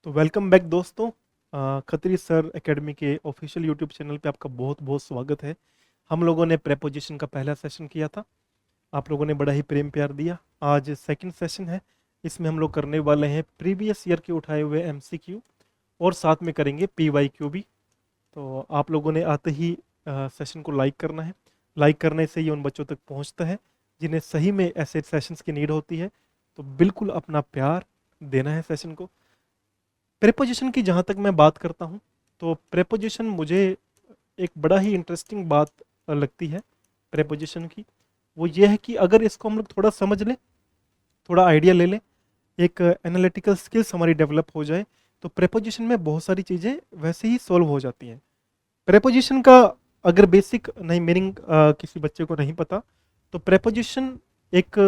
तो welcome back दोस्तों। Khatri sir academy के ऑफिशियल यूट्यूब चैनल पे आपका बहुत बहुत स्वागत है। हम लोगों ने प्रेपोजिशन का पहला सेशन किया था। आप लोगों ने बड़ा ही प्रेम प्यार दिया। आज सेकंड सेशन है। इसमें हम लोग करने वाले हैं प्रीवियस ईयर के उठाए हुए एमसीक्यू और साथ में करेंगे पीवाईक्यू भी। तो आप लोगों ने आते ही सेशन को लाइक करना है। लाइक करने से ये उन बच्चों तक पहुंचता है जिन्हें सही में ऐसे सेशंस की नीड होती है। तो बिल्कुल अपना प्यार देना है सेशन को। प्रेपोजिशन की जहाँ तक मैं बात करता हूँ, तो प्रेपोजिशन मुझे एक बड़ा ही इंटरेस्टिंग बात लगती है प्रेपोजिशन की। वो ये है कि अगर इसको हम लोग थोड़ा समझ लें, थोड़ा आइडिया ले लें, एक एनालिटिकल स्किल्स हमारी डेवलप हो जाए, तो प्रेपोजिशन में बहुत सारी चीज़ें वैसे ही सॉल्व हो जाती हैं। प्रेपोजिशन का अगर बेसिक नहीं मीनिंग किसी बच्चे को नहीं पता, तो प्रेपोजिशन एक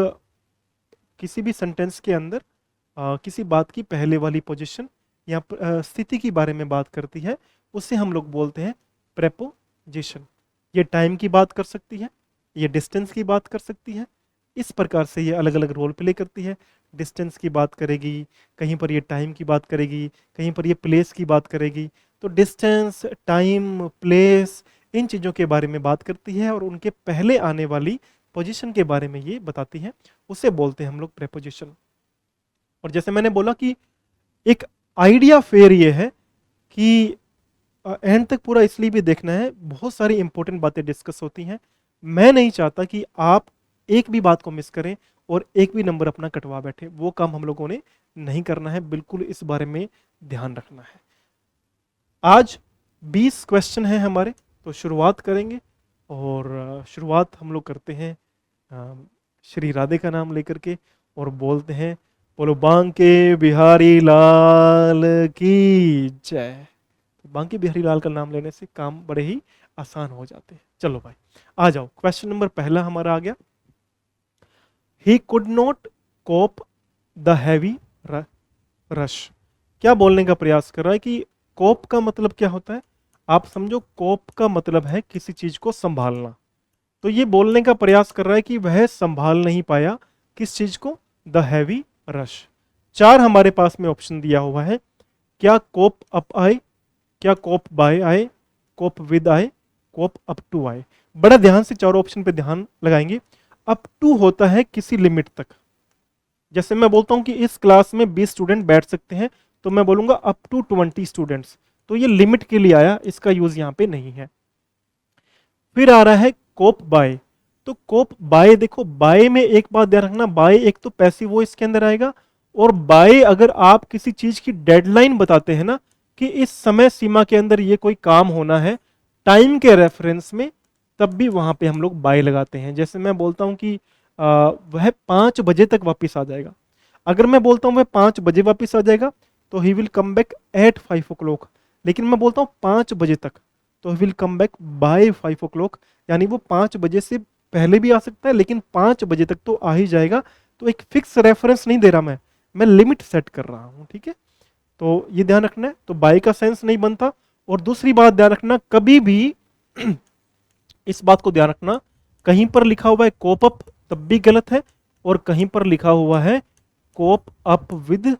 किसी भी सेंटेंस के अंदर किसी बात की पहले वाली पोजीशन या स्थिति के बारे में बात करती है। उसे हम लोग बोलते हैं प्रेपोजिशन। ये टाइम की बात कर सकती है, ये डिस्टेंस की बात कर सकती है। इस प्रकार से ये अलग अलग रोल प्ले करती है। डिस्टेंस की बात करेगी, कहीं पर ये टाइम की बात करेगी, कहीं पर ये प्लेस की बात करेगी। तो डिस्टेंस, टाइम, प्लेस, इन चीज़ों के बारे में बात करती है और उनके पहले आने वाली पोजीशन के बारे में ये बताती है। उसे बोलते हैं हम लोग प्रेपोजिशन। और जैसे मैंने बोला कि एक आइडिया फेयर ये है कि एंड तक पूरा इसलिए भी देखना है, बहुत सारी इंपॉर्टेंट बातें डिस्कस होती हैं। मैं नहीं चाहता कि आप एक भी बात को मिस करें और एक भी नंबर अपना कटवा बैठे। वो काम हम लोगों ने नहीं करना है, बिल्कुल इस बारे में ध्यान रखना है। आज 20 क्वेश्चन हैं हमारे, तो शुरुआत करेंगे। और शुरुआत हम लोग करते हैं श्री राधे का नाम लेकर के और बोलते हैं बोलो बांके बिहारी लाल की जय। तो बांके बिहारी लाल का नाम लेने से काम बड़े ही आसान हो जाते हैं। चलो भाई आ जाओ, क्वेश्चन नंबर पहला हमारा आ गया। He could not cope the heavy rush. क्या बोलने का प्रयास कर रहा है कि कोप का मतलब क्या होता है? आप समझो, कोप का मतलब है किसी चीज को संभालना। तो ये बोलने का प्रयास कर रहा है कि वह संभाल नहीं पाया किस चीज को? The heavy rush. चार हमारे पास में ऑप्शन दिया हुआ है। क्या कोप अप आए, क्या कोप बाय आए, कोप विद आए, कोप अप टू आए। बड़ा ध्यान से चारों ऑप्शन पे ध्यान लगाएंगे। अप टू होता है किसी लिमिट तक। जैसे मैं बोलता हूं कि इस क्लास में 20 स्टूडेंट बैठ सकते हैं, तो मैं बोलूंगा अप टू 20 स्टूडेंट्स। तो ये लिमिट के लिए आया, इसका यूज यहां पे नहीं है। फिर आ रहा है कोप बाय। तो कोप बाय, देखो बाय में एक बात ध्यान रखना, बाय एक तो पैसिव वो इसके अंदर आएगा, और बाय अगर आप किसी चीज की डेडलाइन बताते हैं ना, कि इस समय सीमा के अंदर ये कोई काम होना है टाइम के रेफरेंस में, तब भी वहां पे हम लोग बाय लगाते हैं। जैसे मैं बोलता हूं कि वह 5 बजे तक वापिस आ जाएगा। अगर मैं बोलता हूं वह 5 बजे वापिस आ जाएगा, तो he will come back at 5 o'clock। लेकिन मैं बोलता हूं 5 बजे तक, तो he will come back by 5 o'clock। यानी वो 5 बजे से पहले भी आ सकता है, लेकिन 5 बजे तक तो आ ही जाएगा। तो एक फिक्स रेफरेंस नहीं दे रहा मैं लिमिट सेट कर रहा हूं। ठीक है, तो ये ध्यान रखना है। तो बाय का सेंस नहीं बनता। और दूसरी बात ध्यान रखना, कभी भी इस बात को ध्यान रखना, कहीं पर लिखा हुआ है कोप अप तब भी गलत है, और कहीं पर लिखा हुआ है कोप अप विद,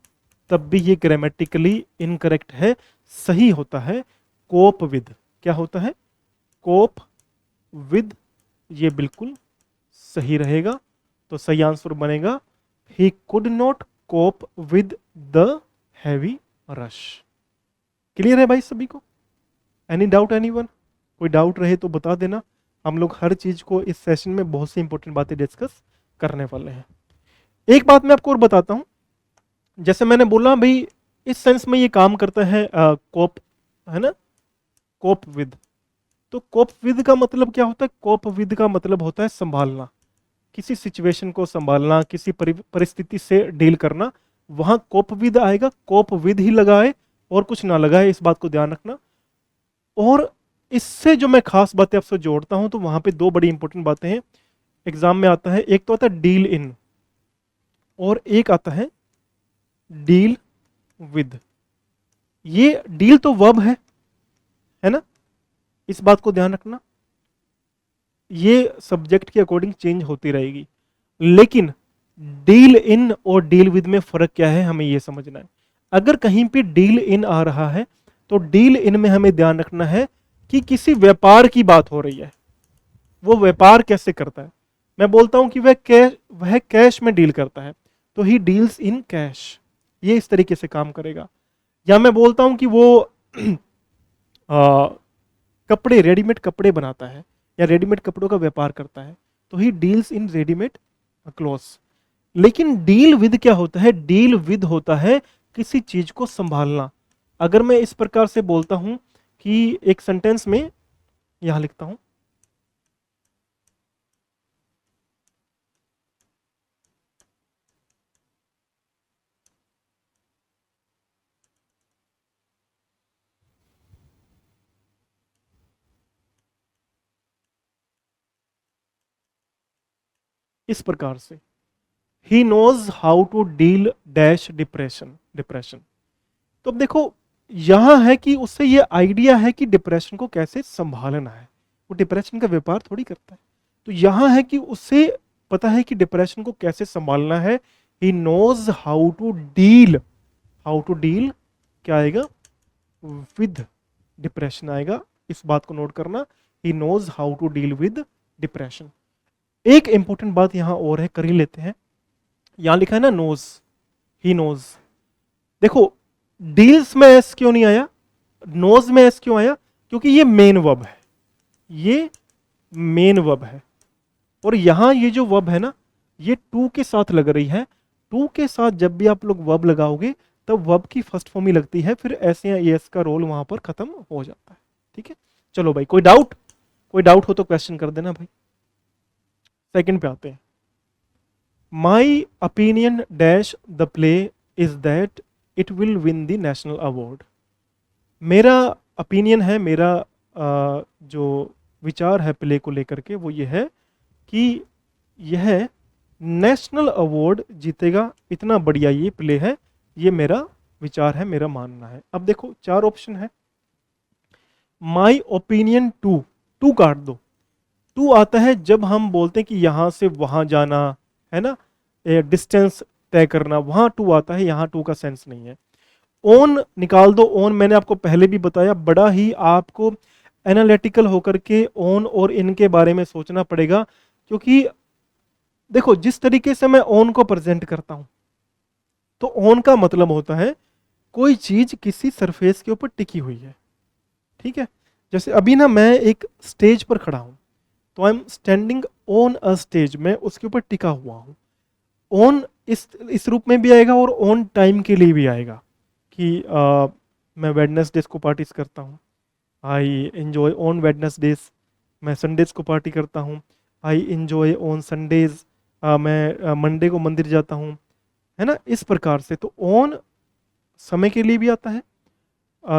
तब भी ये ग्रामेटिकली इनकरेक्ट है। सही होता है कोप विद। क्या होता है? Cope with. ये बिल्कुल सही रहेगा। तो सही आंसर बनेगा he could not cope with the heavy rush. Clear है भाई सभी को? Any doubt anyone? कोई डाउट रहे तो बता देना। हम लोग हर चीज को इस सेशन में बहुत सी इंपॉर्टेंट बातें डिस्कस करने वाले हैं। एक बात मैं आपको और बताता हूं। जैसे मैंने बोला भाई, इस सेंस में ये काम करता है कोप, है ना, कोप विद। तो कोप विद का मतलब क्या होता है? कोप विद का मतलब होता है संभालना, किसी सिचुएशन को संभालना, किसी परिस्थिति से डील करना। वहां कोप विद आएगा, कोप विद ही लगाए और कुछ ना लगाए, इस बात को ध्यान रखना। और इससे जो मैं खास बातें आपसे जोड़ता हूं, तो वहां पे दो बड़ी इंपॉर्टेंट बातें हैं, एग्जाम में आता है। एक तो आता है डील इन, और एक आता है डील विद। ये डील तो वर्ब है ना, इस बात को ध्यान रखना। ये सब्जेक्ट के अकॉर्डिंग चेंज होती रहेगी, लेकिन डील इन और डील विद में फर्क क्या है, हमें ये समझना है। अगर कहीं पे डील इन आ रहा है तो डील इन में हमें ध्यान रखना है कि किसी व्यापार की बात हो रही है, वो व्यापार कैसे करता है। मैं बोलता हूं कि वह कैश में डील करता है, तो ही डील्स इन कैश, ये इस तरीके से काम करेगा। या मैं बोलता हूं कि वो आ, कपड़े, रेडीमेड कपड़े बनाता है या रेडीमेड कपड़ों का व्यापार करता है, तो he deals in readymade clothes. लेकिन डील विद क्या होता है? डील विद होता है किसी चीज को संभालना। अगर मैं इस प्रकार से बोलता हूं कि एक सेंटेंस में, यहां लिखता हूं, इस प्रकार से, he knows how to deal dash depression, depression. तो अब देखो, यहां है कि उससे ये आइडिया है कि डिप्रेशन को कैसे संभालना है, वो डिप्रेशन का व्यापार थोड़ी करता है। तो यहां है कि उसे पता है कि डिप्रेशन को कैसे संभालना है। He knows how to deal, how to deal क्या आएगा? विद डिप्रेशन आएगा। इस बात को नोट करना, he knows how to deal with depression. एक इंपॉर्टेंट बात यहां और है, कर ही लेते हैं। यहां लिखा है ना नोज, ही नोज। देखो, डील्स में एस क्यों नहीं आया, नोज में एस क्यों आया? क्योंकि ये मेन वर्ब है, ये मेन वर्ब है। और यहां ये जो वर्ब है ना, ये टू के साथ लग रही है। टू के साथ जब भी आप लोग वर्ब लगाओगे तब वर्ब की फर्स्ट फॉर्म ही लगती है, फिर ऐसे या एस का रोल वहां पर खत्म हो जाता है। ठीक है, चलो भाई, कोई डाउट? कोई डाउट हो तो क्वेश्चन कर देना भाई। सेकंड पे आते हैं। My opinion dash the play is that it will win the national award. मेरा ओपिनियन है, मेरा जो विचार है प्ले को लेकर के, वो ये है कि यह नेशनल अवार्ड जीतेगा। इतना बढ़िया ये प्ले है, ये मेरा विचार है, मेरा मानना है। अब देखो, चार ऑप्शन है। माई ओपिनियन टू, टू काट दो। टू आता है जब हम बोलते हैं कि यहां से वहां जाना, है ना, डिस्टेंस तय करना, वहां टू आता है, यहां टू का सेंस नहीं है। ओन निकाल दो। ओन मैंने आपको पहले भी बताया, बड़ा ही आपको एनालिटिकल होकर के ओन और इनके बारे में सोचना पड़ेगा। क्योंकि देखो, जिस तरीके से मैं ओन को प्रेजेंट करता हूं, तो ओन का मतलब होता है कोई चीज किसी सरफेस के ऊपर टिकी हुई है। ठीक है, जैसे अभी ना मैं एक स्टेज पर खड़ा हूं, तो I am standing on a stage, मैं उसके ऊपर टिका हुआ हूं। ऑन इस रूप में भी आएगा और ऑन टाइम के लिए भी आएगा कि मैं वेडनेसडेज को पार्टीज करता हूँ, आई एंजॉय ऑन वेडनेसडेज। मैं संडेज को पार्टी करता हूँ, आई एंजॉय ऑन संडेज। मैं मंडे को मंदिर जाता हूँ, है ना, इस प्रकार से। तो ऑन समय के लिए भी आता है,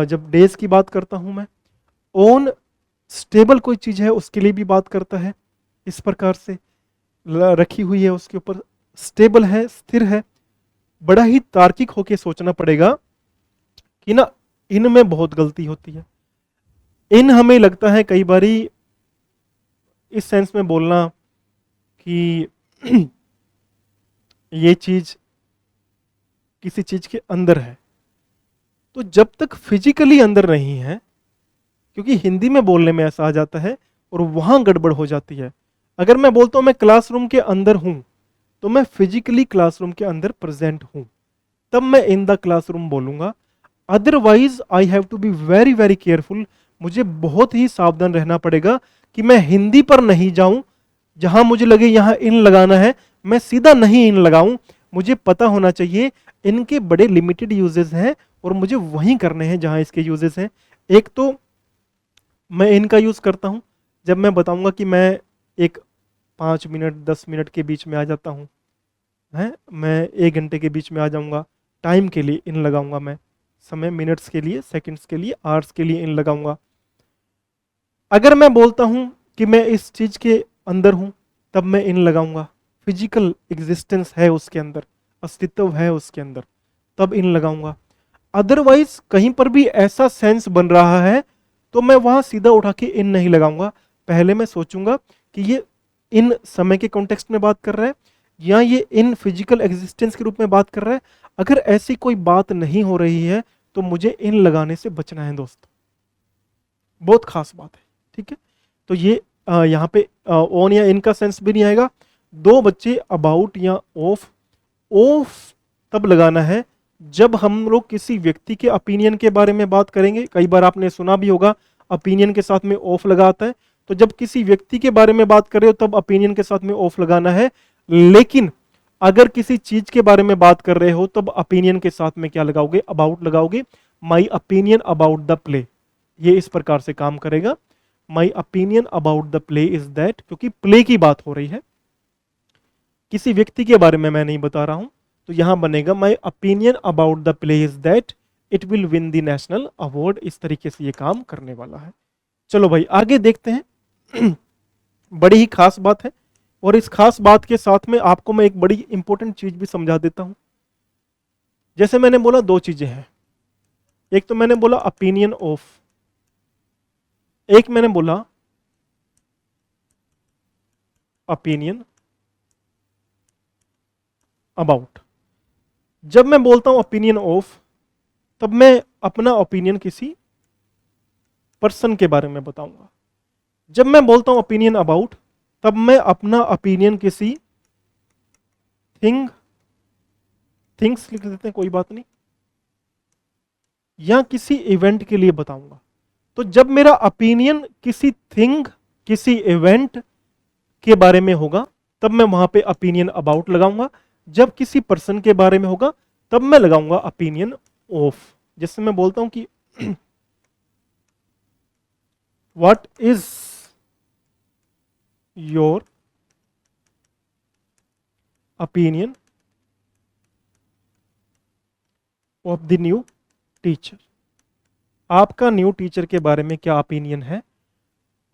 जब डेज की बात करता हूँ मैं। ऑन स्टेबल कोई चीज है उसके लिए भी बात करता है, इस प्रकार से रखी हुई है उसके ऊपर, स्टेबल है, स्थिर है। बड़ा ही तार्किक होके सोचना पड़ेगा कि ना, इनमें बहुत गलती होती है। इन हमें लगता है कई बारी इस सेंस में बोलना कि ये चीज किसी चीज के अंदर है, तो जब तक फिजिकली अंदर नहीं है, क्योंकि हिंदी में बोलने में ऐसा आ जाता है और वहां गड़बड़ हो जाती है। अगर मैं बोलता हूं मैं क्लासरूम के अंदर हूं, तो मैं फिजिकली क्लासरूम के अंदर प्रेजेंट हूं, तब मैं इन द क्लासरूम बोलूंगा। Otherwise I have to be very very careful. मुझे बहुत ही सावधान रहना पड़ेगा कि मैं हिंदी पर नहीं जाऊं, जहां मुझे लगे यहां इन लगाना है मैं सीधा नहीं इन लगाऊं। मुझे पता होना चाहिए इनके बड़े लिमिटेड यूजेस हैं और मुझे वहीं करने हैं जहां इसके यूजेस हैं। एक तो मैं इनका यूज करता हूं जब मैं बताऊंगा कि मैं एक 5 मिनट 10 मिनट के बीच में आ जाता हूं, है, मैं 1 घंटे के बीच में आ जाऊंगा। टाइम के लिए इन लगाऊंगा मैं, समय मिनट्स के लिए, सेकंड्स के लिए, आवर्स के लिए इन लगाऊंगा। अगर मैं बोलता हूं कि मैं इस चीज के अंदर हूं, तब मैं इन लगाऊंगा। फिजिकल एग्जिस्टेंस है उसके अंदर, अस्तित्व है उसके अंदर, तब इन लगाऊंगा। अदरवाइज कहीं पर भी ऐसा सेंस बन रहा है तो मैं वहां सीधा उठा के इन नहीं लगाऊंगा। पहले मैं सोचूंगा कि ये इन समय के कॉन्टेक्स्ट में बात कर रहा है या ये इन फिजिकल एग्जिस्टेंस के रूप में बात कर रहा है। अगर ऐसी कोई बात नहीं हो रही है तो मुझे इन लगाने से बचना है दोस्तों, बहुत खास बात है। ठीक है, तो ये यहाँ पे ऑन या इन का सेंस भी नहीं आएगा। दो बच्चे अबाउट या ऑफ, ऑफ तब लगाना है जब हम लोग किसी व्यक्ति के ओपिनियन के बारे में बात करेंगे। कई बार आपने सुना भी होगा ओपिनियन के साथ में ऑफ लगा आता है, तो जब किसी व्यक्ति के बारे में बात कर रहे हो तब ओपिनियन के साथ में ऑफ लगाना है। लेकिन अगर किसी चीज के बारे में बात कर रहे हो तब ओपिनियन के साथ में क्या लगाओगे, अबाउट लगाओगे। My opinion about the play, ये इस प्रकार से काम करेगा। My opinion about the play is that, क्योंकि प्ले की बात हो रही है, किसी व्यक्ति के बारे में मैं नहीं बता रहा हूं, तो यहां बनेगा my opinion about the play is that it will win the national award. इस तरीके से ये काम करने वाला है। चलो भाई आगे देखते हैं। बड़ी ही खास बात है, और इस खास बात के साथ में आपको मैं एक बड़ी इंपॉर्टेंट चीज भी समझा देता हूं। जैसे मैंने बोला दो चीजें हैं, एक तो मैंने बोला ओपिनियन ऑफ, एक मैंने बोला ओपिनियन अबाउट। जब मैं बोलता हूं ओपिनियन ऑफ, तब मैं अपना ओपिनियन किसी पर्सन के बारे में बताऊंगा। जब मैं बोलता हूं ओपिनियन अबाउट, तब मैं अपना ओपिनियन किसी थिंग, थिंग्स लिख देते हैं कोई बात नहीं, या किसी इवेंट के लिए बताऊंगा। तो जब मेरा ओपिनियन किसी थिंग, किसी इवेंट के बारे में होगा तब मैं वहां पे ओपिनियन अबाउट लगाऊंगा। जब किसी पर्सन के बारे में होगा तब मैं लगाऊंगा ओपिनियन ऑफ। जैसे मैं बोलता हूं कि what is your opinion of the new teacher, आपका न्यू टीचर के बारे में क्या ओपिनियन है।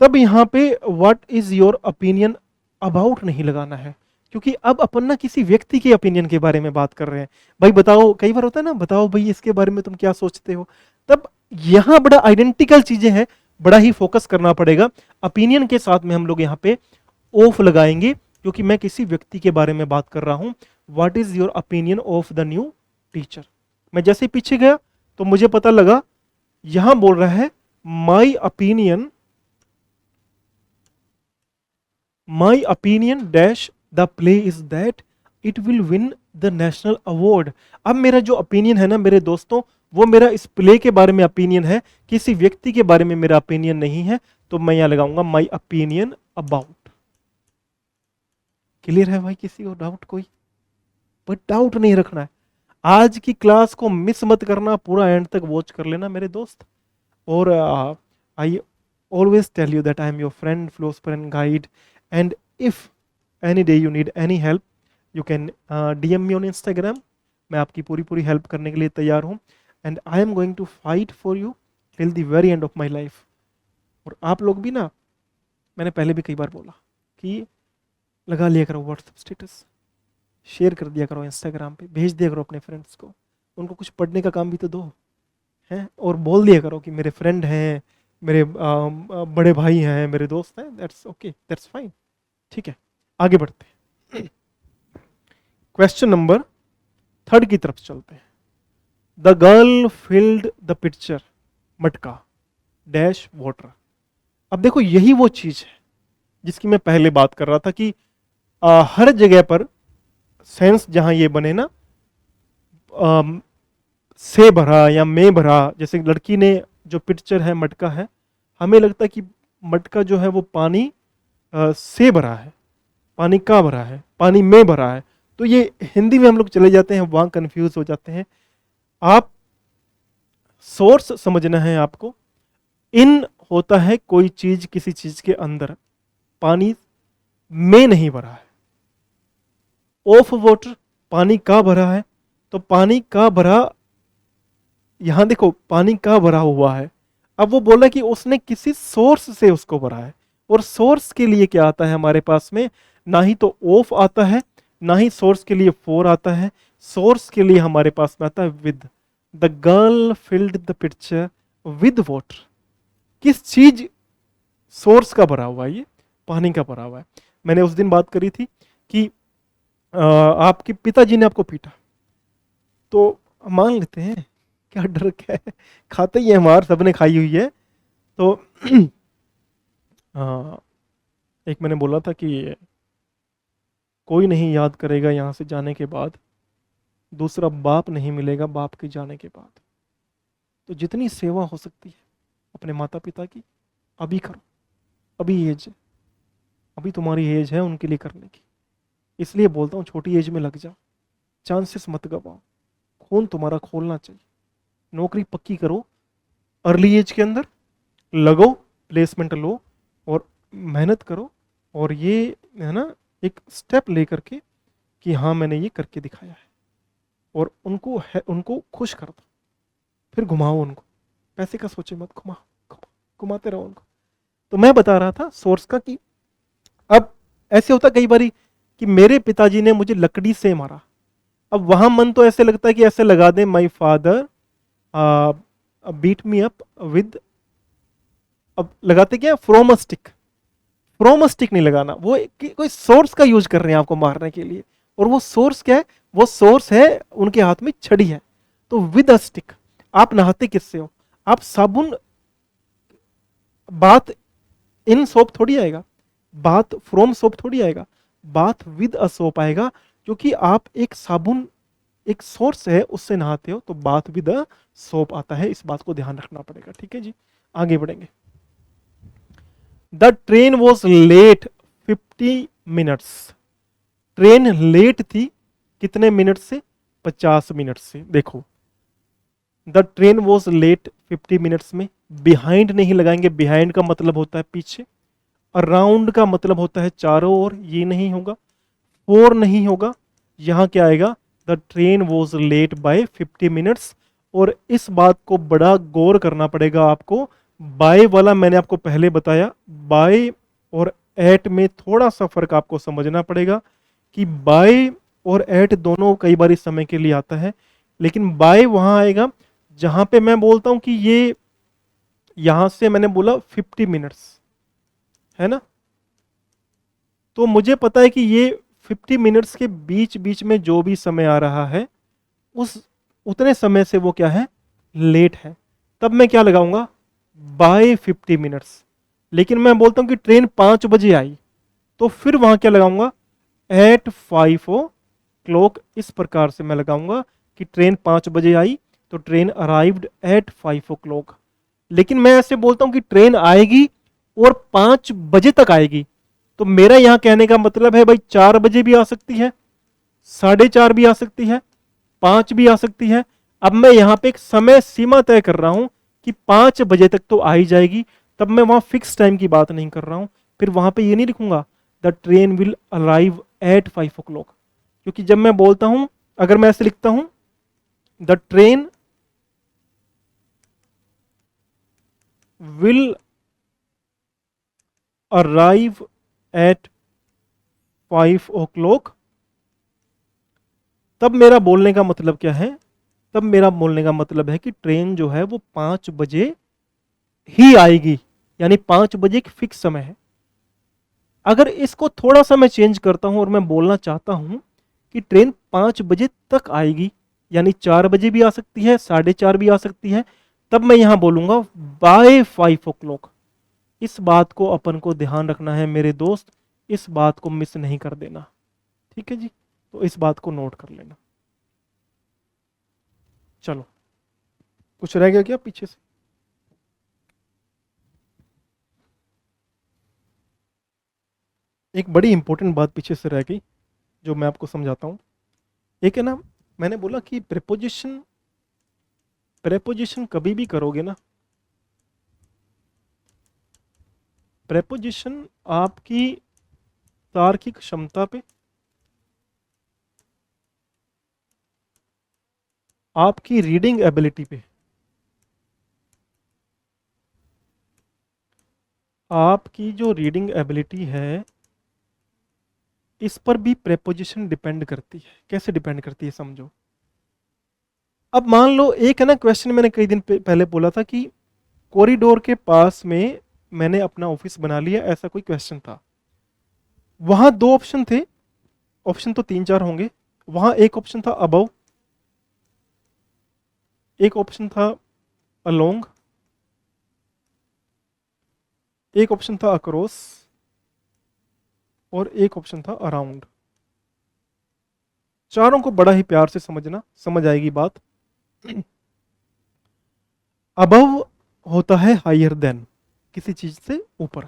तब यहां पे what is your opinion about नहीं लगाना है, क्योंकि अब अपन ना किसी व्यक्ति के ओपिनियन के बारे में बात कर रहे हैं। भाई बताओ, कई बार होता है ना, बताओ भाई इसके बारे में तुम क्या सोचते हो। तब यहां बड़ा आइडेंटिकल चीजें हैं, बड़ा ही फोकस करना पड़ेगा। ओपिनियन के साथ में हम लोग यहाँ पे ऑफ लगाएंगे, क्योंकि मैं किसी व्यक्ति के बारे में बात कर रहा हूं। What is your opinion of the new teacher. मैं जैसे ही पीछे गया तो मुझे पता लगा यहां बोल रहा है my opinion dash the play is that it will win the national award. अब मेरा जो ओपिनियन है ना मेरे दोस्तों, वो मेरा इस प्ले के बारे में ओपिनियन है, किसी व्यक्ति के बारे में मेरा ओपिनियन नहीं है। तो मैं यहां लगाऊंगा माई ओपिनियन अबाउट। क्लियर है भाई, किसी को डाउट कोई? पर डाउट नहीं रखना है। आज की क्लास को मिस मत करना, पूरा एंड तक वॉच कर लेना मेरे दोस्त। और I always tell you that I am your friend, philosopher and guide, and if any day you need any help you can DM me on Instagram. मैं आपकी पूरी पूरी हेल्प करने के लिए तैयार हूँ, and I am going to fight for you till the very end of my life. और आप लोग भी ना, मैंने पहले भी कई बार बोला कि लगा लिया करो व्हाट्सएप स्टेटस, शेयर कर दिया करो इंस्टाग्राम पे, भेज दिया करो अपने फ्रेंड्स को, उनको कुछ पढ़ने का काम भी तो दो हैं। और बोल दिया करो कि मेरे फ्रेंड हैं, मेरे बड़े भाई हैं, मेरे दोस्त हैं। That's okay, that's fine. ठीक है, आगे बढ़ते हैं। क्वेश्चन नंबर 3 की तरफ चलते हैं। The girl filled the picture मटका डैश वाटर। अब देखो यही वो चीज है जिसकी मैं पहले बात कर रहा था कि हर जगह पर सेंस जहां ये बने ना, से भरा या में भरा। जैसे लड़की ने जो पिक्चर है मटका है, हमें लगता है कि मटका जो है वो पानी से भरा है, पानी का भरा है, पानी में भरा है। तो ये हिंदी में हम लोग चले जाते हैं, वहां कंफ्यूज हो जाते हैं। आप सोर्स समझना है आपको। इन होता है कोई चीज किसी चीज के अंदर, पानी में नहीं भरा है। ऑफ वाटर पानी का भरा है, तो पानी का भरा, यहां देखो पानी का भरा हुआ है। अब वो बोला कि उसने किसी सोर्स से उसको भरा है, और सोर्स के लिए क्या आता है हमारे पास में, ना ही तो ऑफ आता है, ना ही सोर्स के लिए फॉर आता है। सोर्स के लिए हमारे पास में आता है with. The girl filled the picture with water. किस चीज सोर्स का भरा हुआ है, ये पानी का भरा हुआ है। मैंने उस दिन बात करी थी कि आपके पिताजी ने आपको पीटा, तो मान लेते हैं, क्या डर क्या है, खाते ही है, हमार सबने खाई हुई है। तो हाँ, एक मैंने बोला था कि कोई नहीं याद करेगा यहाँ से जाने के बाद, दूसरा बाप नहीं मिलेगा बाप के जाने के बाद। तो जितनी सेवा हो सकती है अपने माता पिता की अभी करो, अभी एज है, अभी तुम्हारी एज है उनके लिए करने की। इसलिए बोलता हूँ छोटी एज में लग जाओ, चांसेस मत गवाओ, खून तुम्हारा खोलना चाहिए, नौकरी पक्की करो, अर्ली एज के अंदर लगो, प्लेसमेंट लो और मेहनत करो, और ये है ना एक स्टेप लेकर के कि हाँ मैंने ये करके दिखाया है, और उनको खुश कर दो, फिर घुमाओ उनको, पैसे का सोचे मत, घुमाते रहो उनको। तो मैं बता रहा था सोर्स का कि अब ऐसे होता कई बारी कि मेरे पिताजी ने मुझे लकड़ी से मारा, अब वहां मन तो ऐसे लगता है कि ऐसे लगा दे, my father beat me up with, अब लगाते क्या, from a stick, from a stick नहीं लगाना, वो कोई सोर्स का यूज कर रहे हैं आपको मारने के लिए, और वो सोर्स क्या है, वो सोर्स है उनके हाथ में छड़ी है। तो विद अ स्टिक, आप नहाते किससे हो, आप साबुन, बात इन सोप थोड़ी आएगा, बात फ्रॉम सोप थोड़ी आएगा, बात विद अ सोप आएगा, क्योंकि आप एक साबुन, एक सोर्स है उससे नहाते हो, तो बात विद अ सोप आता है, इस बात को ध्यान रखना पड़ेगा। ठीक है जी, आगे बढ़ेंगे। The train was late 50 minutes, train late थी कितने मिनट से, 50 मिनट से। देखो the train was late 50 minutes में बिहाइंड नहीं लगाएंगे, बिहाइंड का मतलब होता है पीछे, अराउंड का मतलब होता है चारों ओर, ये नहीं होगा, फोर नहीं होगा, यहां क्या आएगा, the train was late by 50 minutes. और इस बात को बड़ा गौर करना पड़ेगा आपको, बाय वाला मैंने आपको पहले बताया, बाय और एट में थोड़ा सा फर्क आपको समझना पड़ेगा, कि बाय और एट दोनों कई बार इस समय के लिए आता है, लेकिन बाय वहां आएगा जहां पे मैं बोलता हूं कि ये, यहां से मैंने बोला 50 मिनट्स है ना, तो मुझे पता है कि ये 50 मिनट्स के बीच बीच में जो भी समय आ रहा है, उस उतने समय से वो क्या है, लेट है। तब मैं क्या लगाऊंगा, बाय 50 मिनट्स। लेकिन मैं बोलता हूं कि ट्रेन 5 बजे आई, तो फिर वहां क्या लगाऊंगा, एट 5 o'clock, इस प्रकार से मैं लगाऊंगा कि ट्रेन 5 बजे आई, तो ट्रेन अराइव्ड एट 5 o'clock। लेकिन मैं ऐसे बोलता हूं कि ट्रेन आएगी और 5 बजे तक आएगी, तो मेरा यहां कहने का मतलब है भाई 4 बजे भी आ सकती है, 4:30 भी आ सकती है, 5 भी आ सकती है। अब मैं यहां पे एक समय सीमा तय कर रहा हूं कि 5 बजे तक तो आ ही जाएगी, तब मैं वहां फिक्स टाइम की बात नहीं कर रहा हूं। फिर वहां पे ये नहीं लिखूंगा the train will arrive at 5 o'clock, क्योंकि जब मैं बोलता हूं, अगर मैं ऐसे लिखता हूं the train will arrive at 5 o'clock, तब मेरा बोलने का मतलब क्या है, तब मेरा बोलने का मतलब है कि ट्रेन जो है वो 5 बजे ही आएगी, यानी 5 बजे एक फिक्स समय है। अगर इसको थोड़ा सा मैं चेंज करता हूं और मैं बोलना चाहता हूं कि ट्रेन 5 बजे तक आएगी, यानी 4 बजे भी आ सकती है, 4:30 भी आ सकती है, तब मैं यहां बोलूंगा बाय 5 o'clock। इस बात को अपन को ध्यान रखना है मेरे दोस्त, इस बात को मिस नहीं कर देना। ठीक है जी, तो इस बात को नोट कर लेना। चलो, कुछ रह गया क्या पीछे से? एक बड़ी इंपॉर्टेंट बात पीछे से रह गई, जो मैं आपको समझाता हूं। एक है ना, मैंने बोला कि प्रेपोजिशन, प्रेपोजिशन कभी भी करोगे ना, प्रेपोजिशन आपकी तार्किक क्षमता पे, आपकी रीडिंग एबिलिटी पे, आपकी जो रीडिंग एबिलिटी है, इस पर भी प्रेपोजिशन डिपेंड करती है। कैसे डिपेंड करती है समझो। अब मान लो एक है ना क्वेश्चन, मैंने कई दिन पहले बोला था कि कॉरिडोर के पास में मैंने अपना ऑफिस बना लिया, ऐसा कोई क्वेश्चन था। वहां दो ऑप्शन थे, ऑप्शन तो तीन चार होंगे। वहां एक ऑप्शन था अबव, एक ऑप्शन था अलोंग, एक ऑप्शन था अक्रॉस और एक ऑप्शन था अराउंड। चारों को बड़ा ही प्यार से समझना, समझ आएगी बात। अबव होता है हायर देन, किसी चीज से ऊपर।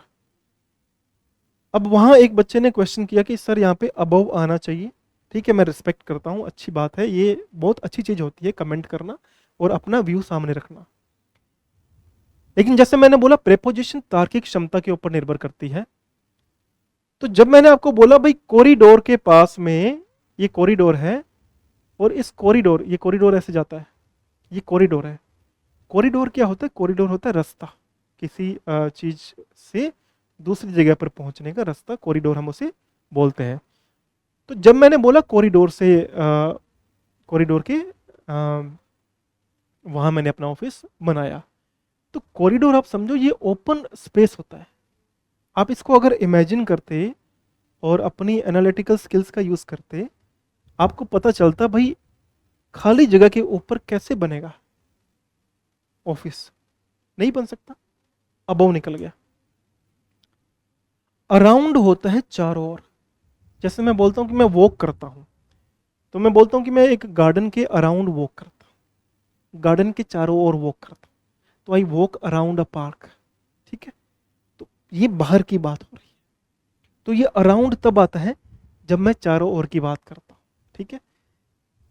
अब वहां एक बच्चे ने क्वेश्चन किया कि सर यहाँ पे अबव आना चाहिए। ठीक है, मैं रिस्पेक्ट करता हूँ, अच्छी बात है, ये बहुत अच्छी चीज होती है कमेंट करना और अपना व्यू सामने रखना। लेकिन जैसे मैंने बोला प्रेपोजिशन तार्किक क्षमता के ऊपर निर्भर करती है। तो जब मैंने आपको बोला भाई कॉरिडोर के पास में ये कॉरिडोर है और इस कॉरिडोर, ये कॉरिडोर ऐसे जाता है, ये कॉरिडोर है। कॉरिडोर क्या होता है? कॉरिडोर होता है रास्ता, किसी चीज से दूसरी जगह पर पहुंचने का रास्ता, कॉरिडोर हम उसे बोलते हैं। तो जब मैंने बोला कॉरिडोर से कॉरिडोर के वहां मैंने अपना ऑफिस बनाया, तो कॉरिडोर आप समझो ये ओपन स्पेस होता है। आप इसको अगर इमेजिन करते और अपनी एनालिटिकल स्किल्स का यूज करते, आपको पता चलता भाई खाली जगह के ऊपर कैसे बनेगा ऑफिस, नहीं बन सकता। अबव निकल गया। अराउंड होता है चारों ओर। जैसे मैं बोलता हूं कि मैं वॉक करता हूं, तो मैं बोलता हूं कि मैं एक गार्डन के अराउंड वॉक करता हूं, गार्डन के चारों ओर वॉक करता हूं, तो I walk around a park. ठीक है, तो ये बाहर की बात हो रही है। तो ये अराउंड तब आता है जब मैं चारों ओर की बात करता हूं। ठीक है,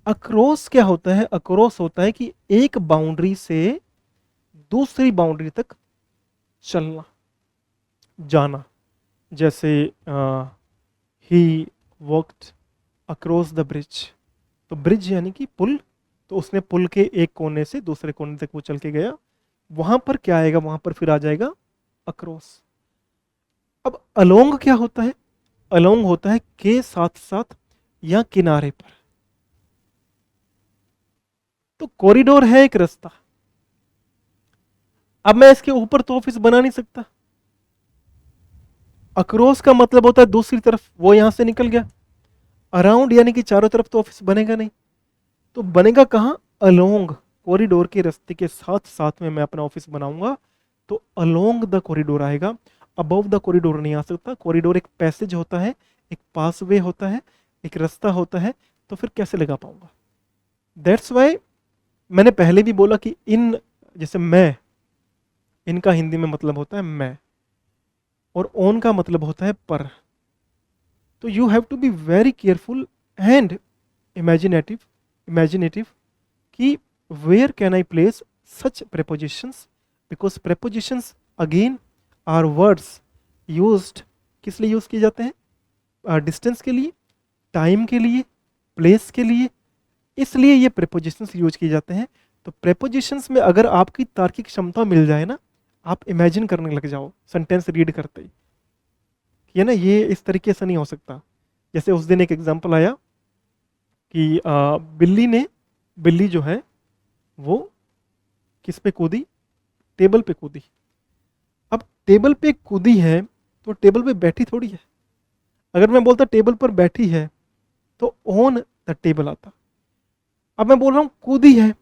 अक्रॉस क्या होता है? अक्रॉस होता है कि एक बाउंड्री से दूसरी बाउंड्री तक चलना, जाना। जैसे ही वॉक्ड अक्रॉस द ब्रिज, तो ब्रिज यानी कि पुल, तो उसने पुल के एक कोने से दूसरे कोने तक वो चल के गया। वहां पर क्या आएगा? वहां पर फिर आ जाएगा अक्रॉस। अब अलोंग क्या होता है? अलोंग होता है के साथ साथ या किनारे पर। तो कॉरिडोर है एक रास्ता, अब मैं इसके ऊपर तो ऑफिस बना नहीं सकता। अक्रॉस का मतलब होता है दूसरी तरफ, वो यहां से निकल गया। अराउंड यानी कि चारों तरफ तो ऑफिस बनेगा नहीं, तो बनेगा कहां? अलोंग, कॉरिडोर के रास्ते के साथ साथ में मैं अपना ऑफिस बनाऊंगा, तो अलोंग द कॉरिडोर आएगा। अबव द कॉरिडोर नहीं आ सकता। कॉरिडोर एक पैसेज होता है, एक पासवे होता है, एक रास्ता होता है, तो फिर कैसे लगा पाऊंगा? दैट्स वाई मैंने पहले भी बोला कि इन, जैसे मैं, इनका हिंदी में मतलब होता है मैं, और ओन का मतलब होता है पर। तो you have to be very careful and imaginative imaginative कि where can I place such prepositions, because prepositions again are words used, किस लिए यूज किए जाते हैं? डिस्टेंस के लिए, टाइम के लिए, प्लेस के लिए, इसलिए ये prepositions यूज किए जाते हैं। तो prepositions में अगर आपकी तार्किक क्षमता मिल जाए ना, आप इमेजिन करने लग जाओ सेंटेंस रीड करते ही, ये ना ये इस तरीके से नहीं हो सकता। जैसे उस दिन एक एग्जांपल आया कि बिल्ली जो है वो किस पे कूदी? टेबल पे कूदी। अब टेबल पे कूदी है तो टेबल पे बैठी थोड़ी है। अगर मैं बोलता टेबल पर बैठी है तो ऑन द टेबल आता। अब मैं बोल रहा हूं कूदी है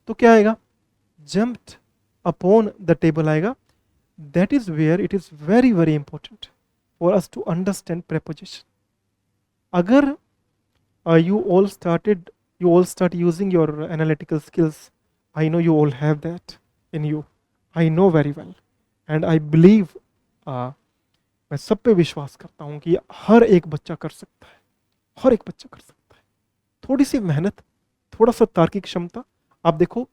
तो क्या आएगा? जंप्ड अपॉन द टेबल आएगा। That is where it is very very important for us to understand preposition. अगर you all start using your analytical skills, I know you all have that in you, I know very well, and I believe मैं सब पे विश्वास करता हूं कि हर एक बच्चा कर सकता है, हर एक बच्चा कर सकता है। थोड़ी सी मेहनत, थोड़ा सा तार्किक क्षमता। आप देखो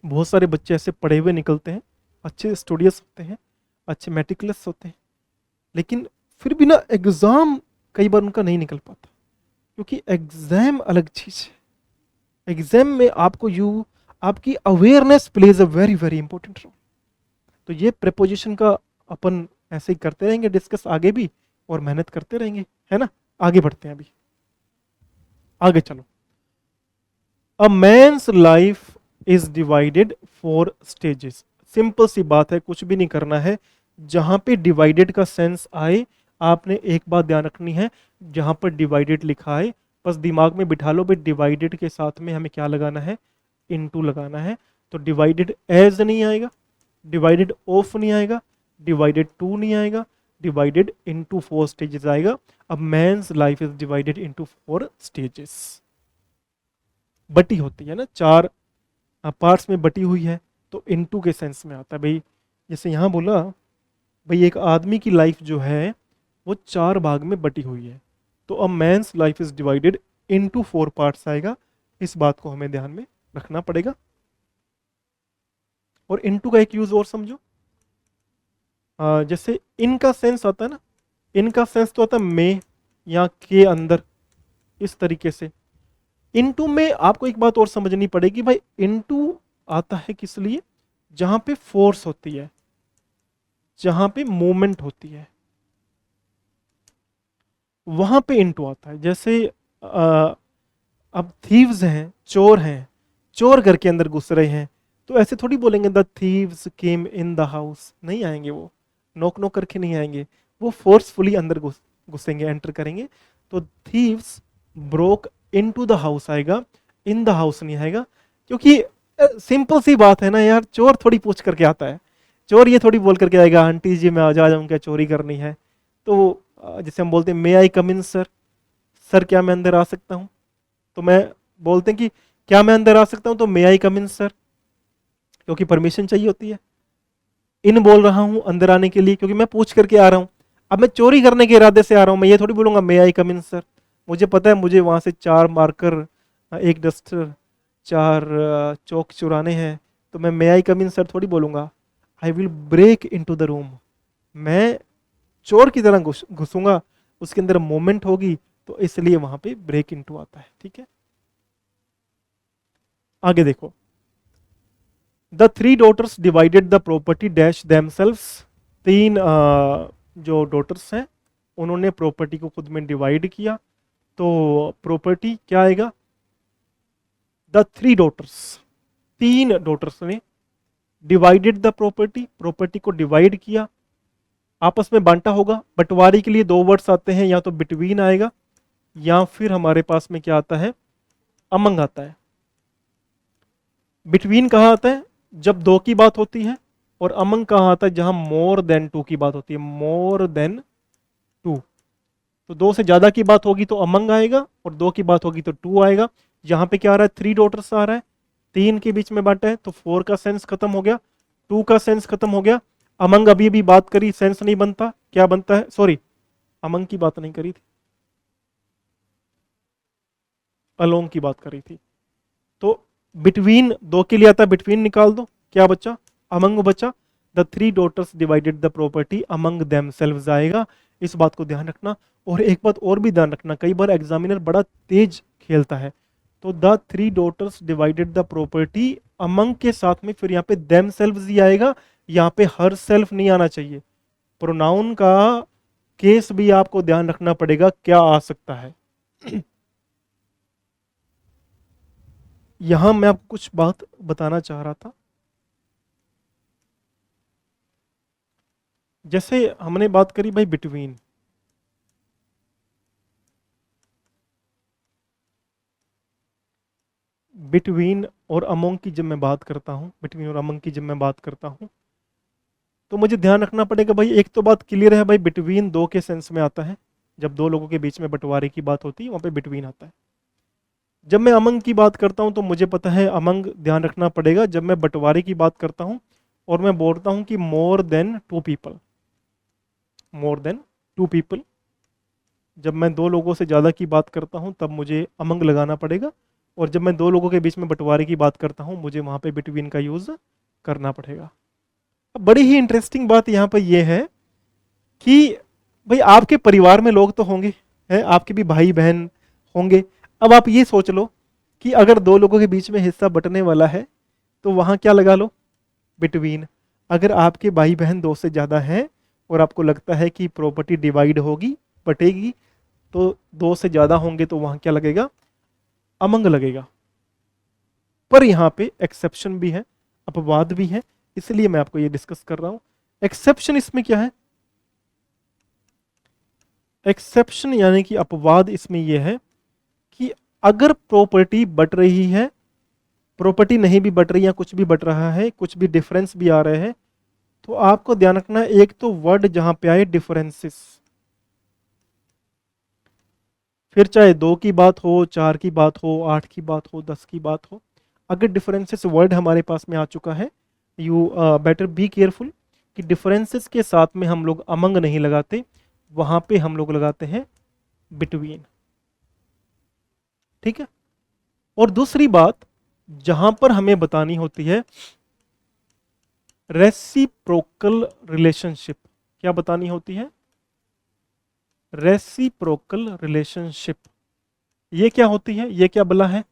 बहुत सारे बच्चे ऐसे पढ़े हुए निकलते हैं, अच्छे स्टूडियस होते हैं, अच्छे मेटिकुलस होते हैं, लेकिन फिर भी ना एग्जाम कई बार उनका नहीं निकल पाता, क्योंकि एग्जाम अलग चीज है। एग्जाम में आपकी awareness plays a very very important role. तो ये preposition का अपन ऐसे ही करते रहेंगे डिस्कस आगे भी, और मेहनत करते रहेंगे, है ना। आगे बढ़ते हैं, अभी आगे चलो। A man's life is divided 4 stages. Simple सी बात है, कुछ भी नहीं करना है। जहां पे डिवाइडेड का सेंस आए, आपने एक बात ध्यान रखनी है, जहां पर डिवाइडेड लिखा है बस दिमाग में बिठा लो भाई, डिवाइडेड के साथ में हमें क्या लगाना है? इनटू लगाना है। तो डिवाइडेड एज नहीं आएगा, डिवाइडेड ऑफ नहीं आएगा, डिवाइडेड टू नहीं आएगा, डिवाइडेड इनटू 4 स्टेजेस आएगा। अब men's life is divided into 4 stages. बटी होती है ना, 4 पार्ट्स में बटी हुई है, तो इनटू के सेंस में आता है भाई। जैसे यहाँ बोला भाई एक आदमी की लाइफ जो है वो 4 भाग में बटी हुई है, तो a man's life is divided into 4 parts आएगा। इस बात को हमें ध्यान में रखना पड़ेगा। और इनटू का एक यूज और समझो, जैसे इन का सेंस आता है ना, इन का सेंस तो आता है में या के अंदर, इस तरीके से। इनटू में आपको एक बात और समझनी पड़ेगी भाई, इनटू आता है किस लिए, जहां पे फोर्स होती है, जहां पे मूवमेंट होती है, वहां पे इनटू आता है। जैसे अब थीव्स हैं, चोर हैं, चोर घर के अंदर घुस रहे हैं, तो ऐसे थोड़ी बोलेंगे the thieves came in the house, नहीं आएंगे वो, नॉक नॉक करके नहीं आएंगे, वो फोर्सफुली अंदर घुसेंगे, एंटर करेंगे। तो thieves broke into the house आएगा, इन द हाउस नहीं आएगा। क्योंकि सिंपल सी बात है ना यार, चोर थोड़ी पूछ करके आता है, चोर ये थोड़ी बोल करके आएगा आंटी जी मैं आज आ जाऊं क्या, चोरी करनी है। तो जैसे हम बोलते हैं मे आई कम इन सर, सर क्या मैं अंदर आ सकता हूं, तो मैं बोलते हैं कि क्या मैं अंदर आ सकता हूं, तो मे आई कम इन सर, क्योंकि परमिशन चाहिए होती है। इन बोल रहा हूं अंदर आने के लिए, क्योंकि मैं पूछ करके आ रहा हूं। अब मैं चोरी करने के इरादे से आ रहा हूं, मैं ये थोड़ी बोलूंगा मे आई कम इन सर। मुझे पता है मुझे वहां से 4 मार्कर, एक डस्टर, 4 चौक चुराने हैं, तो मैं मे आई कम इन सर थोड़ी बोलूंगा। I will break into the room, मैं चोर की तरह घुसूंगा, उसके अंदर मोमेंट होगी, तो इसलिए वहां पे ब्रेक इनटू आता है। ठीक है, आगे देखो, the 3 daughters divided the property dash themselves. 3 जो डॉटर्स हैं उन्होंने प्रॉपर्टी को खुद में डिवाइड किया, तो प्रॉपर्टी क्या आएगा, द 3 डॉटर्स, 3 डॉटर्स ने डिवाइडेड द प्रॉपर्टी, प्रॉपर्टी को डिवाइड किया, आपस में बांटा होगा। बंटवारे के लिए 2 वर्ड्स आते हैं, या तो बिटवीन आएगा या फिर हमारे पास में क्या आता है, अमंग आता है। बिटवीन कहाँ आता है, जब 2 की बात होती है, और अमंग कहाँ आता है, जहां मोर देन 2 की बात होती है, मोर देन 2। तो 2 से ज्यादा की बात होगी तो अमंग आएगा, और 2 की बात होगी तो 2 आएगा। यहाँ पे क्या आ रहा है, 3 डॉटर्स आ रहा है, 3 के बीच में बांटा है, तो 4 का सेंस खत्म हो गया, 2 का सेंस खत्म हो गया। अमंग अभी भी बात करी, सेंस नहीं बनता, क्या बनता है, सॉरी अमंग की बात नहीं करी थी, अलोंग की बात करी थी। तो बिटवीन 2 के लिए आता है, बिटवीन निकाल दो, क्या बचा, अमंग बचा। The 3 daughters divided the property among themselves आएगा, इस बात को ध्यान रखना। और एक बात और भी ध्यान रखना, कई बार एग्जामिनर बड़ा तेज खेलता है, तो the 3 daughters divided the property among के साथ में फिर यहाँ पे देमसेल्व्स ही आएगा, यहाँ पे हर सेल्फ नहीं आना चाहिए। प्रोनाउन का केस भी आपको ध्यान रखना पड़ेगा, क्या आ सकता है। यहां मैं आपको कुछ बात बताना चाह रहा था। जैसे हमने बात करी भाई बिटवीन, बिटवीन और अमोंग की जब मैं बात करता हूं, बिटवीन और अमंग की जब मैं बात करता हूं, तो मुझे ध्यान रखना पड़ेगा भाई। एक तो बात क्लियर है भाई, बिटवीन 2 के सेंस में आता है, जब 2 लोगों के बीच में बंटवारे की बात होती है वहां पे बिटवीन आता है। जब मैं अमंग की बात करता हूं तो मुझे पता है अमंग ध्यान रखना पड़ेगा जब मैं बंटवारे की बात करता हूं, और मैं बोलता हूं कि more than 2 people, more than 2 people. जब मैं 2 लोगों से ज़्यादा की बात करता हूं तब मुझे अमंग लगाना पड़ेगा, और जब मैं 2 लोगों के बीच में बंटवारे की बात करता हूं मुझे वहां पे बिटवीन का यूज करना पड़ेगा। अब बड़ी ही इंटरेस्टिंग बात यहाँ पर यह है कि भाई आपके परिवार में लोग तो होंगे, हैं आपके भी भाई बहन होंगे। अब आप ये सोच लो कि अगर 2 लोगों के बीच में हिस्सा बंटने वाला है तो वहां क्या लगा लो, बिटवीन। अगर आपके भाई बहन 2 से ज्यादा हैं और आपको लगता है कि प्रॉपर्टी डिवाइड होगी, बटेगी, तो 2 से ज्यादा होंगे तो वहां क्या लगेगा, अमंग लगेगा। पर यहाँ पे एक्सेप्शन भी है, अपवाद भी है, इसलिए मैं आपको ये डिस्कस कर रहा हूं। एक्सेप्शन इसमें क्या है, एक्सेप्शन यानी कि अपवाद इसमें यह है कि अगर प्रॉपर्टी बट रही है प्रॉपर्टी नहीं भी बट रही है, कुछ भी बट रहा है, कुछ भी डिफरेंस भी आ रहे हैं, तो आपको ध्यान रखना है एक तो वर्ड जहां पे आए डिफरेंसेस, फिर चाहे 2 की बात हो, 4 की बात हो, 8 की बात हो, 10 की बात हो, अगर डिफरेंसेस वर्ड हमारे पास में आ चुका है, यू बेटर बी केयरफुल कि डिफरेंसेस के साथ में हम लोग अमंग नहीं लगाते, वहां पे हम लोग लगाते हैं बिटवीन। ठीक है। और दूसरी बात जहां पर हमें बतानी होती है रेसिप्रोकल रिलेशनशिप, क्या बतानी होती है? Reciprocal relationship. ये क्या होती है, ये क्या बला है?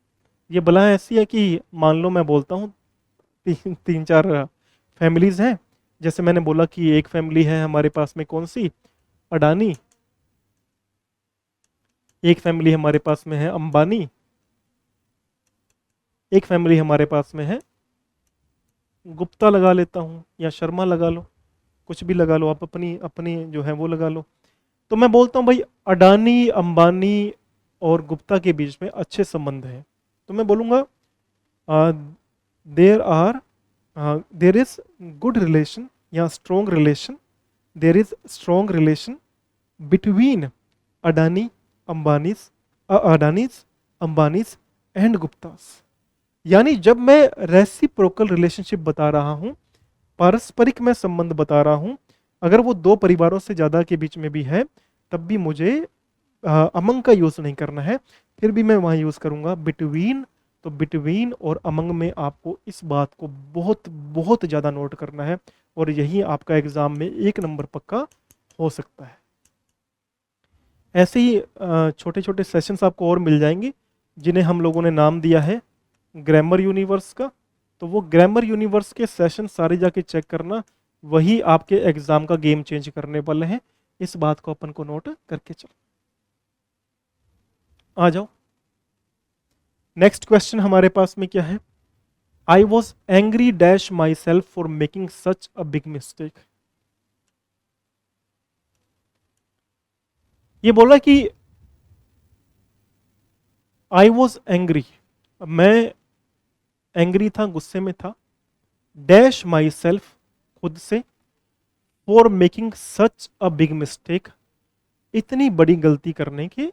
ये बला ऐसी है कि मान लो मैं बोलता हूँ तीन चार फैमिलीज हैं, जैसे मैंने बोला कि एक फैमिली है हमारे पास में कौन सी, अडानी, एक फैमिली हमारे पास में है अंबानी, एक फैमिली हमारे पास में है गुप्ता, लगा लेता हूँ, या शर्मा लगा लो, कुछ भी लगा लो आप, अपनी अपनी जो है वो लगा लो। तो मैं बोलता हूँ भाई अडानी, अंबानी और गुप्ता के बीच में अच्छे संबंध हैं, तो मैं बोलूँगा there are there is good relation या strong relation, there is strong relation between Adani Ambanis Adanis Ambanis and Guptas. यानी जब मैं रेसिप्रोकल रिलेशनशिप बता रहा हूं, पारस्परिक मैं संबंध बता रहा हूं, अगर वो 2 परिवारों से ज्यादा के बीच में भी है, तब भी मुझे अमंग का यूज नहीं करना है, फिर भी मैं वहां यूज करूंगा बिटवीन। तो बिटवीन और अमंग में आपको इस बात को बहुत बहुत ज्यादा नोट करना है, और यही आपका एग्जाम में 1 नंबर पक्का हो सकता है। ऐसे ही छोटे छोटे सेशंस आपको और मिल जाएंगे, जिन्हें हम लोगों ने नाम दिया है ग्रामर यूनिवर्स का। तो वो ग्रामर यूनिवर्स के सेशन सारे जाके चेक करना, वही आपके एग्जाम का गेम चेंज करने वाले हैं। इस बात को अपन को नोट करके चलो, आ जाओ। नेक्स्ट क्वेश्चन हमारे पास में क्या है? आई was angry dash my self for making such a big mistake. ये बोला कि आई वॉज एंग्री, मैं एंग्री था, गुस्से में था, डैश माई सेल्फ, खुद से, for making such a big mistake, इतनी बड़ी गलती करने के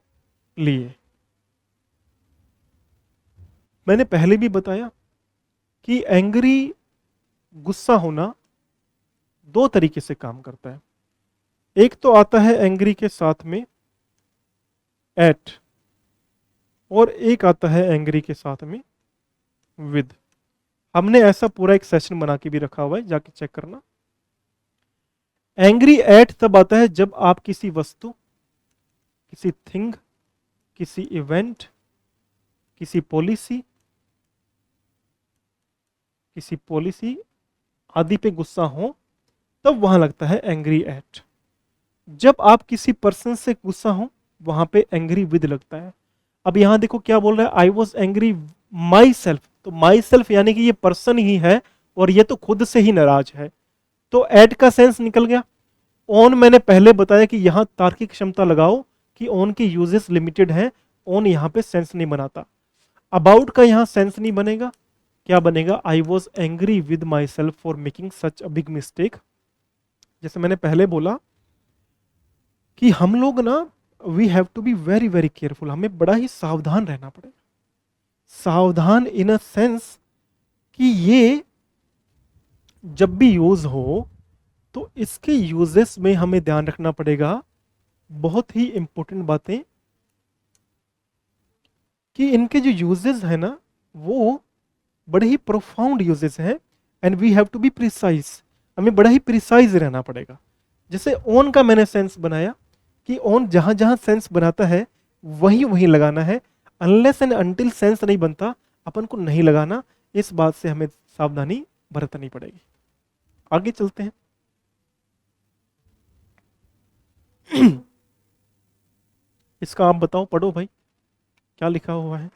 लिए। मैंने पहले भी बताया कि एंग्री, गुस्सा होना 2 तरीके से काम करता है। एक तो आता है एंग्री के साथ में एट, और एक आता है एंग्री के साथ में विद। हमने ऐसा पूरा एक सेशन बना के भी रखा हुआ है, जाके चेक करना। एंग्री एट तब आता है जब आप किसी वस्तु, किसी थिंग, किसी इवेंट, किसी पॉलिसी, किसी पॉलिसी आदि पे गुस्सा हो, तब वहां लगता है एंग्री एट। जब आप किसी पर्सन से गुस्सा हो, वहां पे एंग्री विद लगता है। अब यहां देखो क्या बोल रहा है, आई वॉज एंग्री माई सेल्फ, तो माई सेल्फ यानी कि ये पर्सन ही है, और ये तो खुद से ही नाराज है, तो एट का सेंस निकल गया। ऑन मैंने पहले बताया कि यहां तार्किक क्षमता लगाओ कि ऑन के यूजेस लिमिटेड हैं, ऑन यहां पे सेंस नहीं बनाता। अबाउट का यहां सेंस नहीं बनेगा, क्या बनेगा, I was angry with myself for making such a big mistake. जैसे मैंने पहले बोला कि हम लोग ना, we have to be very very careful, हमें बड़ा ही सावधान रहना पड़ेगा। सावधान इन अ सेंस कि ये जब भी यूज हो, तो इसके यूजेस में हमें ध्यान रखना पड़ेगा बहुत ही इंपॉर्टेंट बातें, कि इनके जो यूजेस है ना, वो बड़े ही प्रोफाउंड यूजेस हैं, and we have to be precise, हमें बड़ा ही प्रिसाइज रहना पड़ेगा। जैसे ओन का मैंने सेंस बनाया कि ओन जहां जहां सेंस बनाता है वही वही लगाना है, अनलेस एंड अनटिल सेंस नहीं बनता अपन को नहीं लगाना। इस बात से हमें सावधानी बरतनी पड़ेगी। आगे चलते हैं। इसका आप बताओ, पढ़ो भाई, क्या लिखा हुआ है?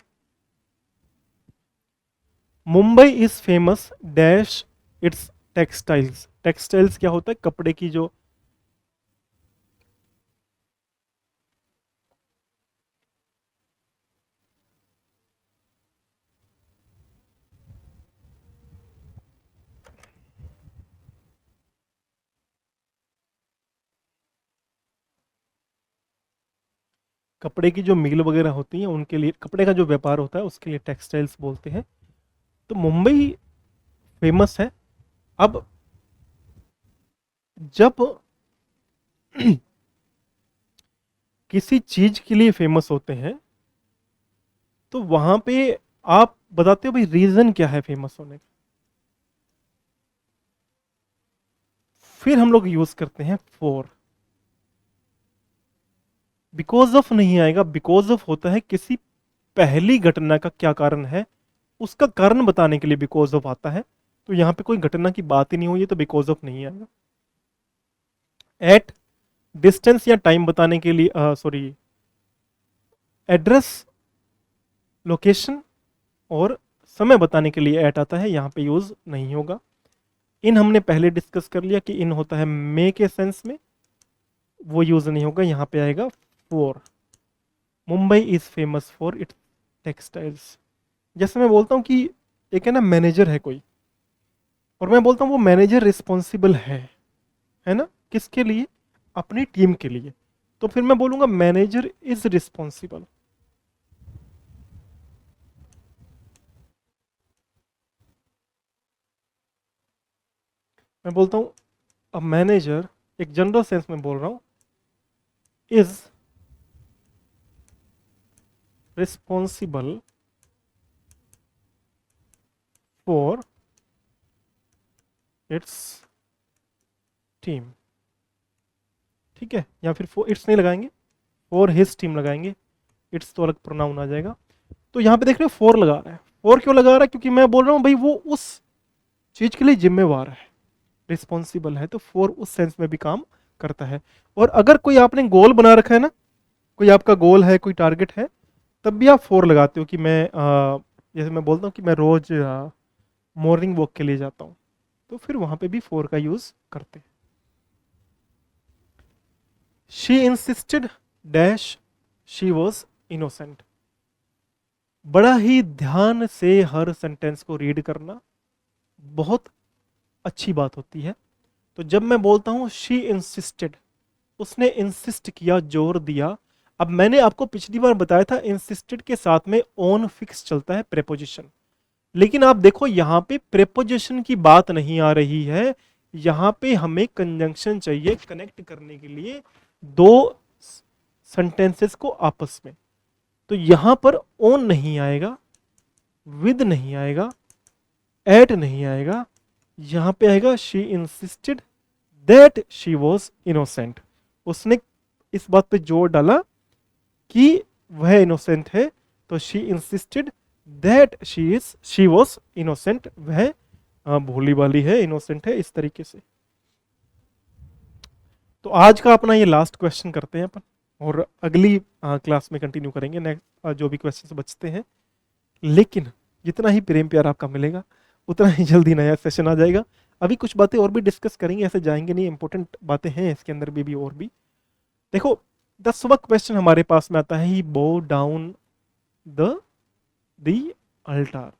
Mumbai is famous dash it's textiles. Textiles क्या होता है? कपड़े की जो, कपड़े की जो मिल वगैरह होती हैं उनके लिए, कपड़े का जो व्यापार होता है उसके लिए टेक्सटाइल्स बोलते हैं। तो मुंबई फेमस है। अब जब किसी चीज के लिए फेमस होते हैं तो वहां पे आप बताते हो भाई रीजन क्या है फेमस होने का, फिर हम लोग यूज करते हैं फॉर। बिकॉज ऑफ नहीं आएगा, बिकॉज ऑफ होता है किसी पहली घटना का क्या कारण है, उसका कारण बताने के लिए बिकॉज ऑफ आता है। तो यहां पे कोई घटना की बात ही नहीं हुई है तो बिकॉज ऑफ नहीं आएगा। एट डिस्टेंस या टाइम बताने के लिए, सॉरी, एड्रेस, लोकेशन और समय बताने के लिए एट आता है, यहां पे यूज नहीं होगा। इन हमने पहले डिस्कस कर लिया कि इन होता है मे के सेंस में, वो यूज नहीं होगा, यहां पे आएगा for. Mumbai is famous for its textiles. जैसे मैं बोलता हूं कि एक है ना मैनेजर है कोई, और मैं बोलता हूं वो मैनेजर रिस्पॉन्सिबल है ना, किसके लिए, अपनी टीम के लिए, तो फिर मैं बोलूंगा मैनेजर इज रिस्पॉन्सिबल। मैं बोलता हूं अ मैनेजर, एक जनरल सेंस में बोल रहा हूं, is responsible for its team. ठीक है, या फिर फॉर इट्स नहीं लगाएंगे, फॉर हिज टीम लगाएंगे, इट्स तो अलग प्रोनाउन आ जाएगा। तो यहां पे देख रहे हो फॉर लगा रहा है। फॉर क्यों लगा रहा है, क्योंकि मैं बोल रहा हूं भाई वो उस चीज के लिए जिम्मेवार है, रिस्पॉन्सिबल है, तो फॉर उस सेंस में भी काम करता है। और अगर कोई आपने गोल बना रखा है ना, कोई आपका गोल है, कोई टारगेट है, तब भी आप फॉर लगाते हो कि मैं जैसे मैं बोलता हूँ कि मैं रोज मॉर्निंग वॉक के लिए जाता हूँ, तो फिर वहां पे भी फॉर का यूज करते हैं। She insisted dash she was innocent. बड़ा ही ध्यान से हर सेंटेंस को रीड करना बहुत अच्छी बात होती है। तो जब मैं बोलता हूं शी इंसिस्टेड, उसने इंसिस्ट किया, जोर दिया। अब मैंने आपको पिछली बार बताया था इंसिस्टेड के साथ में ऑन फिक्स चलता है प्रेपोजिशन, लेकिन आप देखो यहां पे प्रेपोजिशन की बात नहीं आ रही है, यहां पे हमें कंजंक्शन चाहिए कनेक्ट करने के लिए दो सेंटेंसेस को आपस में। तो यहां पर ऑन नहीं आएगा, विद नहीं आएगा, एट नहीं आएगा, यहां पे आएगा she insisted that she was innocent. उसने इस बात पे जोर डाला कि वह इनोसेंट है, तो she insisted that she was innocent, वह भोली भाली है, इनोसेंट है, इस तरीके से। तो आज का अपना ये लास्ट क्वेश्चन करते हैं अपन, और अगली क्लास में कंटिन्यू करेंगे नेक्स्ट जो भी क्वेश्चन बचते हैं। लेकिन जितना ही प्रेम प्यार आपका मिलेगा उतना ही जल्दी नया सेशन आ जाएगा। अभी कुछ बातें और भी डिस्कस करेंगे, ऐसे जाएंगे नहीं, इंपॉर्टेंट बातें हैं इसके अंदर भी और भी। देखो 10वां क्वेश्चन हमारे पास में आता है, ही बो डाउन द अल्टार।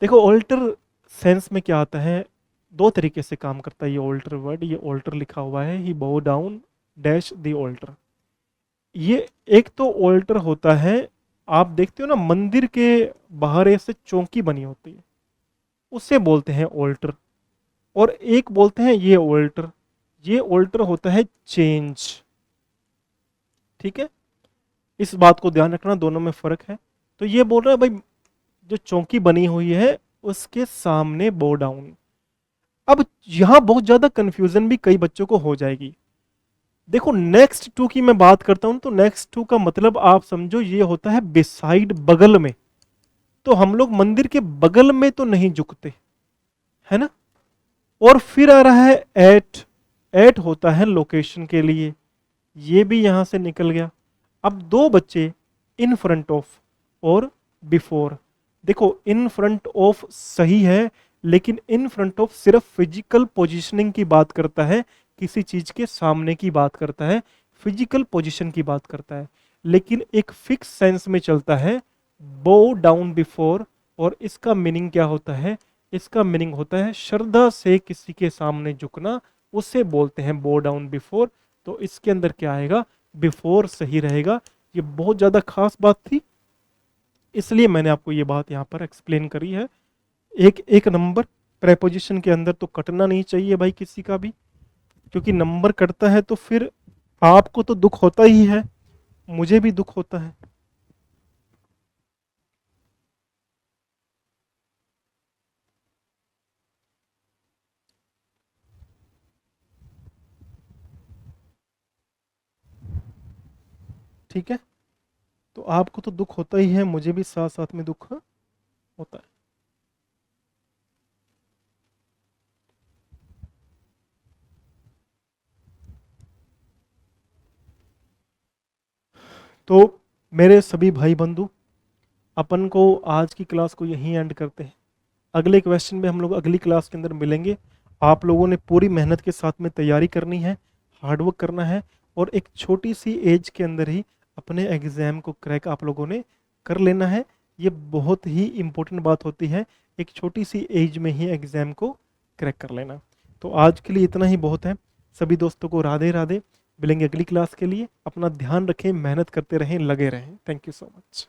देखो ऑल्टर सेंस में क्या आता है, दो तरीके से काम करता है ये ऑल्टर वर्ड। ये ऑल्टर लिखा हुआ है, ही बो डाउन डैश द ऑल्टर। ये एक तो ऑल्टर होता है, आप देखते हो ना मंदिर के बाहर ऐसे चौकी बनी होती है, उसे बोलते हैं ऑल्टर। और एक बोलते हैं ये ऑल्टर, ये ऑल्टर होता है चेंज। ठीक है, इस बात को ध्यान रखना, दोनों में फर्क है। तो ये बोल रहा है भाई जो चौकी बनी हुई है उसके सामने बो डाउन। अब यहां बहुत ज्यादा कंफ्यूजन भी कई बच्चों को हो जाएगी। देखो नेक्स्ट टू की मैं बात करता हूं तो नेक्स्ट टू का मतलब आप समझो ये होता है बिसाइड, बगल में। तो हम लोग मंदिर के बगल में तो नहीं झुकते, है ना। और फिर आ रहा है एट, एट होता है लोकेशन के लिए, ये भी यहां से निकल गया। अब दो बच्चे इन फ्रंट ऑफ और बिफोर। देखो इन फ्रंट ऑफ सही है, लेकिन इन फ्रंट ऑफ सिर्फ फिजिकल पोजीशनिंग की बात करता है, किसी चीज के सामने की बात करता है, फिजिकल पोजीशन की बात करता है। लेकिन एक फिक्स सेंस में चलता है बो डाउन बिफोर, और इसका मीनिंग क्या होता है, इसका मीनिंग होता है श्रद्धा से किसी के सामने झुकना, उसे बोलते हैं बो डाउन बिफोर। तो इसके अंदर क्या आएगा, बिफोर सही रहेगा। ये बहुत ज़्यादा खास बात थी, इसलिए मैंने आपको ये बात यहाँ पर एक्सप्लेन करी है। एक एक नंबर प्रेपोजिशन के अंदर तो कटना नहीं चाहिए भाई किसी का भी, क्योंकि नंबर कटता है तो फिर आपको तो दुख होता ही है, मुझे भी दुख होता है। ठीक है, तो आपको तो दुख होता ही है, मुझे भी साथ साथ में दुख होता है। तो मेरे सभी भाई बंधु, अपन को आज की क्लास को यहीं एंड करते हैं। अगले क्वेश्चन में हम लोग अगली क्लास के अंदर मिलेंगे। आप लोगों ने पूरी मेहनत के साथ में तैयारी करनी है, हार्डवर्क करना है, और एक छोटी सी एज के अंदर ही अपने एग्ज़ाम को क्रैक आप लोगों ने कर लेना है। ये बहुत ही इम्पोर्टेंट बात होती है, एक छोटी सी एज में ही एग्ज़ाम को क्रैक कर लेना। तो आज के लिए इतना ही बहुत है। सभी दोस्तों को राधे राधे। मिलेंगे अगली क्लास के लिए। अपना ध्यान रखें, मेहनत करते रहें, लगे रहें। Thank you so much.